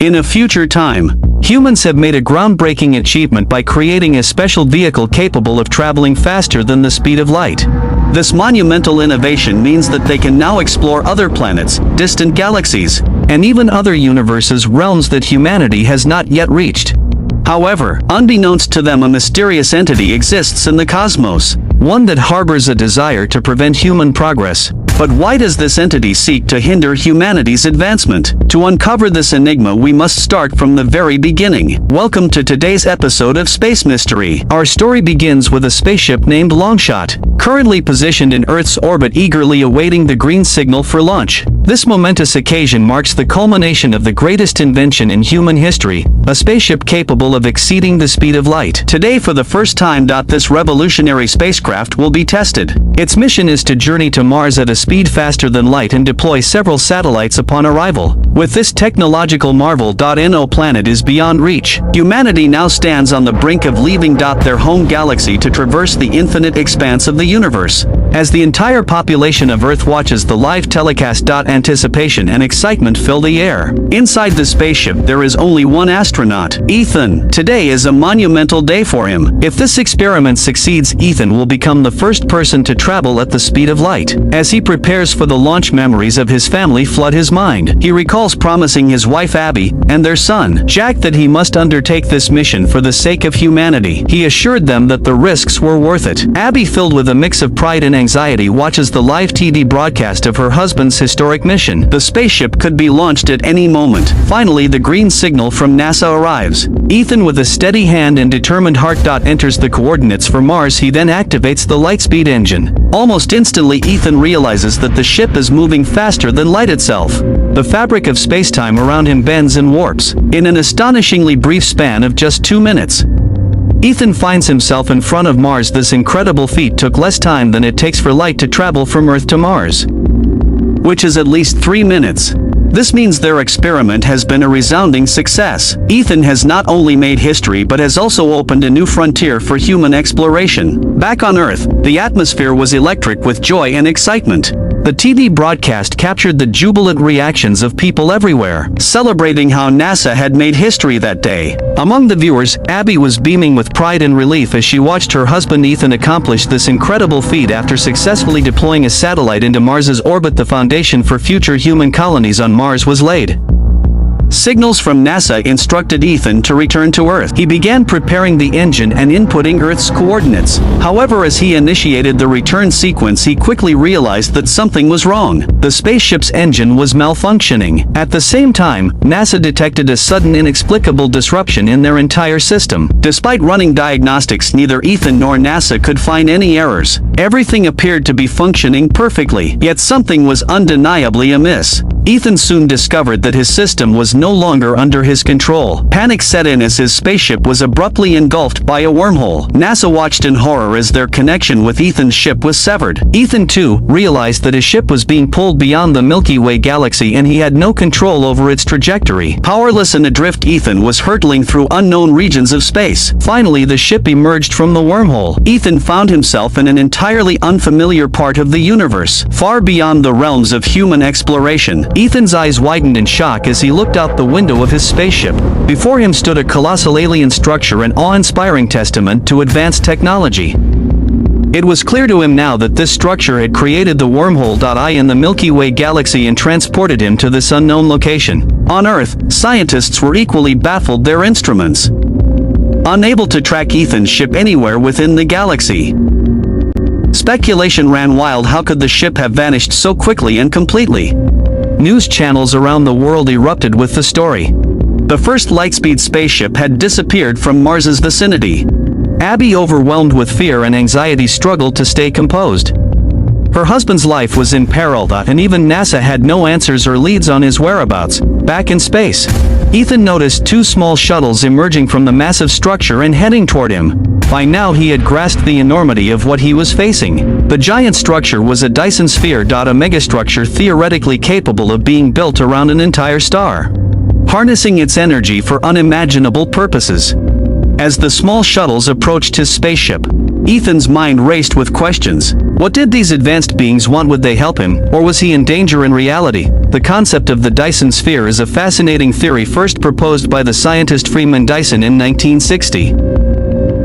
In a future time, humans have made a groundbreaking achievement by creating a special vehicle capable of traveling faster than the speed of light. This monumental innovation means that they can now explore other planets, distant galaxies, and even other universes, realms that humanity has not yet reached. However, unbeknownst to them, a mysterious entity exists in the cosmos, one that harbors a desire to prevent human progress. But why does this entity seek to hinder humanity's advancement? To uncover this enigma, we must start from the very beginning. Welcome to today's episode of Space Mystery. Our story begins with a spaceship named Longshot, currently positioned in Earth's orbit, eagerly awaiting the green signal for launch. This momentous occasion marks the culmination of the greatest invention in human history, a spaceship capable of exceeding the speed of light. Today, for the first time, this revolutionary spacecraft will be tested. Its mission is to journey to Mars at a speed faster than light and deploy several satellites upon arrival. With this technological marvel, no planet is beyond reach. Humanity now stands on the brink of leaving their home galaxy to traverse the infinite expanse of the universe. As the entire population of Earth watches the live telecast, anticipation and excitement fill the air. Inside the spaceship, there is only one astronaut, Ethan. Today is a monumental day for him. If this experiment succeeds, Ethan will become the first person to travel at the speed of light. As he prepares for the launch, memories of his family flood his mind. He recalls promising his wife Abby and their son, Jack, that he must undertake this mission for the sake of humanity. He assured them that the risks were worth it. Abby, filled with a mix of pride and anxiety, watches the live TV broadcast of her husband's historic mission. The spaceship could be launched at any moment. Finally, the green signal from NASA arrives. Ethan, with a steady hand and determined heart, enters the coordinates for Mars. He then activates the lightspeed engine. Almost instantly, Ethan realizes that the ship is moving faster than light itself. The fabric of spacetime around him bends and warps. In an astonishingly brief span of just 2 minutes, Ethan finds himself in front of Mars. This incredible feat took less time than it takes for light to travel from Earth to Mars, which is at least 3 minutes. This means their experiment has been a resounding success. Ethan has not only made history but has also opened a new frontier for human exploration. Back on Earth, the atmosphere was electric with joy and excitement. The TV broadcast captured the jubilant reactions of people everywhere, celebrating how NASA had made history that day. Among the viewers, Abby was beaming with pride and relief as she watched her husband Ethan accomplish this incredible feat after successfully deploying a satellite into Mars's orbit. The foundation for future human colonies on Mars was laid. Signals from NASA instructed Ethan to return to Earth. He began preparing the engine and inputting Earth's coordinates. However, as he initiated the return sequence, he quickly realized that something was wrong. The spaceship's engine was malfunctioning. At the same time, NASA detected a sudden, inexplicable disruption in their entire system. Despite running diagnostics, neither Ethan nor NASA could find any errors. Everything appeared to be functioning perfectly, yet something was undeniably amiss. Ethan soon discovered that his system was no longer under his control. Panic set in as his spaceship was abruptly engulfed by a wormhole. NASA watched in horror as their connection with Ethan's ship was severed. Ethan, too, realized that his ship was being pulled beyond the Milky Way galaxy and he had no control over its trajectory. Powerless and adrift, Ethan was hurtling through unknown regions of space. Finally, the ship emerged from the wormhole. Ethan found himself in an entirely unfamiliar part of the universe, far beyond the realms of human exploration. Ethan's eyes widened in shock as he looked out the window of his spaceship. Before him stood a colossal alien structure, an awe-inspiring testament to advanced technology. It was clear to him now that this structure had created the wormhole in the Milky Way galaxy and transported him to this unknown location. On Earth, scientists were equally baffled, their instruments unable to track Ethan's ship anywhere within the galaxy. Speculation ran wild. How could the ship have vanished so quickly and completely? News channels around the world erupted with the story. The first lightspeed spaceship had disappeared from Mars's vicinity. Abby, overwhelmed with fear and anxiety, struggled to stay composed. Her husband's life was in peril, and even NASA had no answers or leads on his whereabouts. Back in space, Ethan noticed two small shuttles emerging from the massive structure and heading toward him. By now he had grasped the enormity of what he was facing. The giant structure was a Dyson sphere, a megastructure theoretically capable of being built around an entire star, harnessing its energy for unimaginable purposes. As the small shuttles approached his spaceship, Ethan's mind raced with questions. What did these advanced beings want? Would they help him, or was he in danger in reality? The concept of the Dyson sphere is a fascinating theory first proposed by the scientist Freeman Dyson in 1960.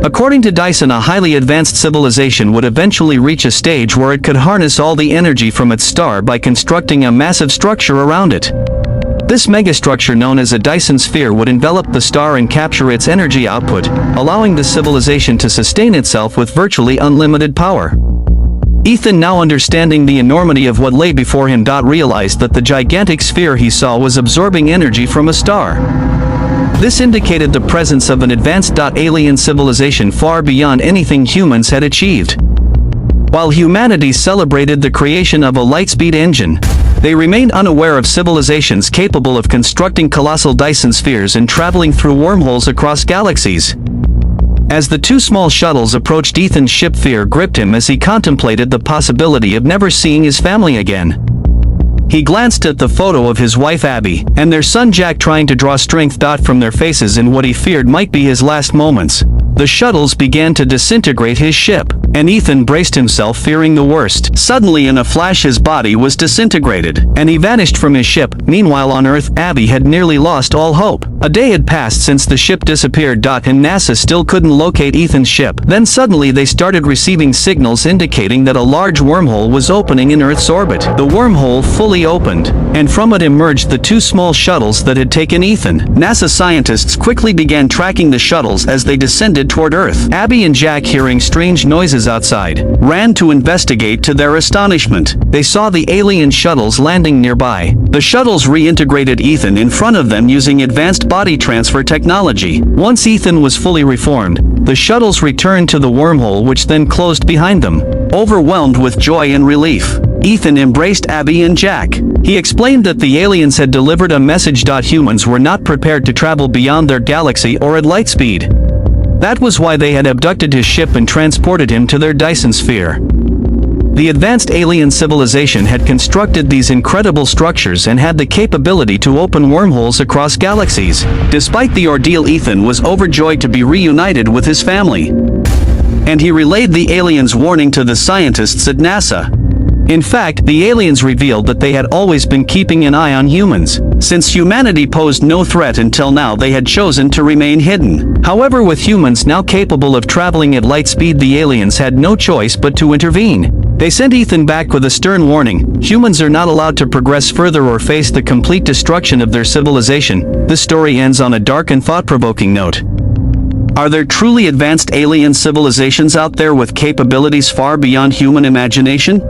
According to Dyson, a highly advanced civilization would eventually reach a stage where it could harness all the energy from its star by constructing a massive structure around it. This megastructure known as a Dyson sphere would envelop the star and capture its energy output, allowing the civilization to sustain itself with virtually unlimited power. Ethan, now understanding the enormity of what lay before him, realized that the gigantic sphere he saw was absorbing energy from a star. This indicated the presence of an advanced alien civilization far beyond anything humans had achieved. While humanity celebrated the creation of a lightspeed engine, they remained unaware of civilizations capable of constructing colossal Dyson spheres and traveling through wormholes across galaxies. As the two small shuttles approached Ethan's ship, fear gripped him as he contemplated the possibility of never seeing his family again. He glanced at the photo of his wife Abby and their son Jack, trying to draw strength from their faces in what he feared might be his last moments. The shuttles began to disintegrate his ship, and Ethan braced himself, fearing the worst. Suddenly, in a flash, his body was disintegrated, and he vanished from his ship. Meanwhile, on Earth, Abby had nearly lost all hope. A day had passed since the ship disappeared, and NASA still couldn't locate Ethan's ship. Then suddenly they started receiving signals indicating that a large wormhole was opening in Earth's orbit. The wormhole fully opened, and from it emerged the two small shuttles that had taken Ethan. NASA scientists quickly began tracking the shuttles as they descended toward Earth. Abby and Jack, hearing strange noises outside, ran to investigate. To their astonishment, they saw the alien shuttles landing nearby. The shuttles reintegrated Ethan in front of them using advanced body transfer technology. Once Ethan was fully reformed, the shuttles returned to the wormhole, which then closed behind them. Overwhelmed with joy and relief, Ethan embraced Abby and Jack. He explained that the aliens had delivered a message. Humans were not prepared to travel beyond their galaxy or at light speed. That was why they had abducted his ship and transported him to their Dyson sphere. The advanced alien civilization had constructed these incredible structures and had the capability to open wormholes across galaxies. Despite the ordeal, Ethan was overjoyed to be reunited with his family. And he relayed the aliens' warning to the scientists at NASA. In fact, the aliens revealed that they had always been keeping an eye on humans. Since humanity posed no threat until now, they had chosen to remain hidden. However, with humans now capable of traveling at light speed, the aliens had no choice but to intervene. They sent Ethan back with a stern warning: humans are not allowed to progress further or face the complete destruction of their civilization. This story ends on a dark and thought-provoking note. Are there truly advanced alien civilizations out there with capabilities far beyond human imagination?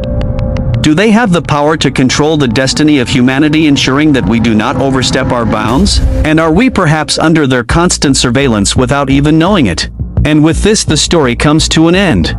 Do they have the power to control the destiny of humanity, ensuring that we do not overstep our bounds? And are we perhaps under their constant surveillance without even knowing it? And with this, the story comes to an end.